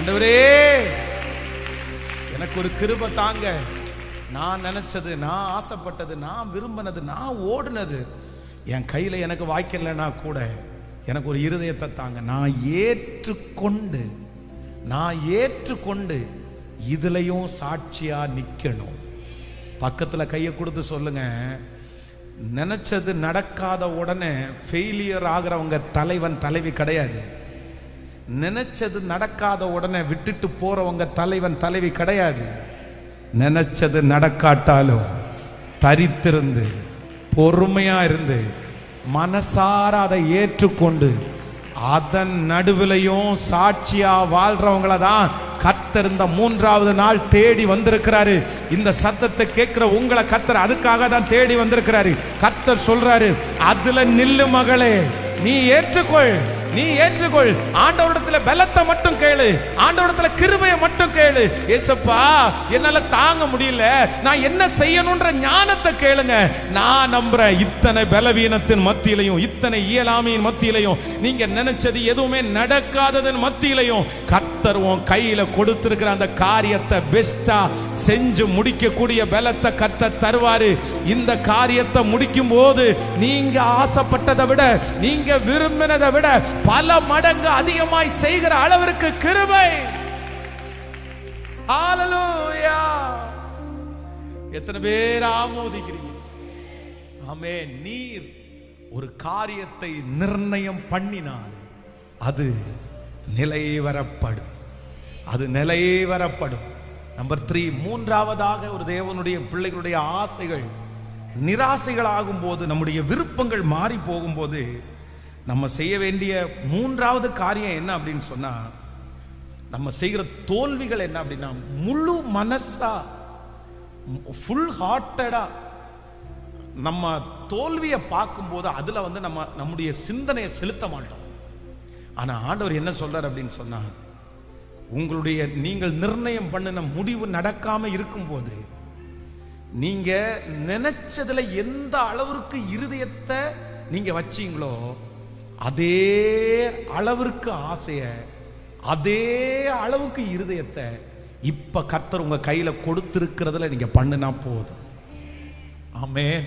ஆண்டவரே எனக்கு ஒரு கிருபை தாங்க. நான் நினைச்சது, நான் ஆசைப்பட்டது, நான் விரும்பினது, நான் ஓடுனது என் கையில எனக்கு வாய்க்கலன்னா கூட எனக்கு ஒரு இருதயத்தை தாங்க. நான் ஏற்றுக்கொண்டு இதுலயும் சாட்சியா நிக்கணும். பக்கத்துல கையை கொடுத்து சொல்லுங்க, நினைச்சது நடக்காத உடனே ஃபெயிலியர் ஆகிறவங்க தலைவன் தலைவி கிடையாது. நினைச்சது நடக்காத உடனே விட்டுட்டு போறவங்க தலைவன் தலைவி கிடையாது. நினைச்சது நடக்காட்டாலும் தரித்திருந்து பொறுமையா இருந்து மனசார அதை ஏற்றுக்கொண்டு அதன் நடுவிலையும் சாட்சியா வாழ்றவங்கள தான் கர்த்தர் இந்த 3வது நாள் தேடி வந்திருக்கிறாரு. இந்த சத்தத்தை கேட்கிற உங்களை கர்த்தர் அதுக்காக தான் தேடி வந்திருக்கிறாரு. கர்த்தர் சொல்றாரு, அதுல நில்லு மகளே, நீ ஏற்றுக்கொள். ஆண்டவரிடத்துல பலத்தை மட்டும் கேளு, ஆண்டவரிடத்துல கிருபையை மட்டும் கேளு. ஏசப்பா என்னால தாங்க முடியல, நான் என்ன செய்யணும்ன்ற ஞானத்தை கேளுங்க. நான் நம்புறேன், இத்தனை பலவீனத்தின் மத்தியிலையும், இத்தனை இயலாமையின் மத்தியிலையும், நீங்க நினைச்சது எதுவுமே நடக்காததன் மத்தியிலையும் கர்த்தர் உன் கையில கொடுத்திருக்கிற அந்த காரியத்தை பெஸ்டா செஞ்சு முடிக்கக்கூடிய பலத்தை கர்த்தர் தருவாரு. இந்த காரியத்தை முடிக்கும் போது நீங்க ஆசைப்பட்டதை விட, நீங்க விரும்பினதை விட பல மடங்கு அதிகமாய் செய்கிற அளவிற்கு கிருபை. ஹalleluya. எத்தனை பேர் ஆமோதிக்கிறீங்க? ஆமென். நீர் ஒரு காரியத்தை நிர்ணயம் பண்ணினால் அது நிலைவரப்படும். நம்பர் 3, மூன்றாவதாக ஒரு தேவனுடைய பிள்ளைகளுடைய ஆசைகள் நிராசைகளாகும் போது, நம்முடைய விருப்பங்கள் மாறி போகும்போது நம்ம செய்ய வேண்டிய 3வது காரியம் என்ன அப்படின்னு சொன்னா, நம்ம செய்கிற தோல்விகள் என்ன அப்படின்னா, முழு மனசா ஃபுல் ஹார்ட்டடா நம்ம தோல்வியை பார்க்கும்போது அதுல நம்முடைய சிந்தனையை செலுத்த மாட்டோம். ஆனா ஆண்டவர் என்ன சொல்றார் அப்படின்னு சொன்னா, நீங்கள் நிர்ணயம் பண்ணின முடிவு நடக்காம இருக்கும்போது, நீங்க நினைச்சதுல எந்த அளவிற்கு இருதயத்தை நீங்க வச்சீங்களோ அதே அளவிற்கு ஆசைய, அதே அளவுக்கு இருதயத்தை இப்ப கர்த்தர் உங்க கையில கொடுத்திருக்கிறதுல நீங்க பண்ணுனா போதும். ஆமென்.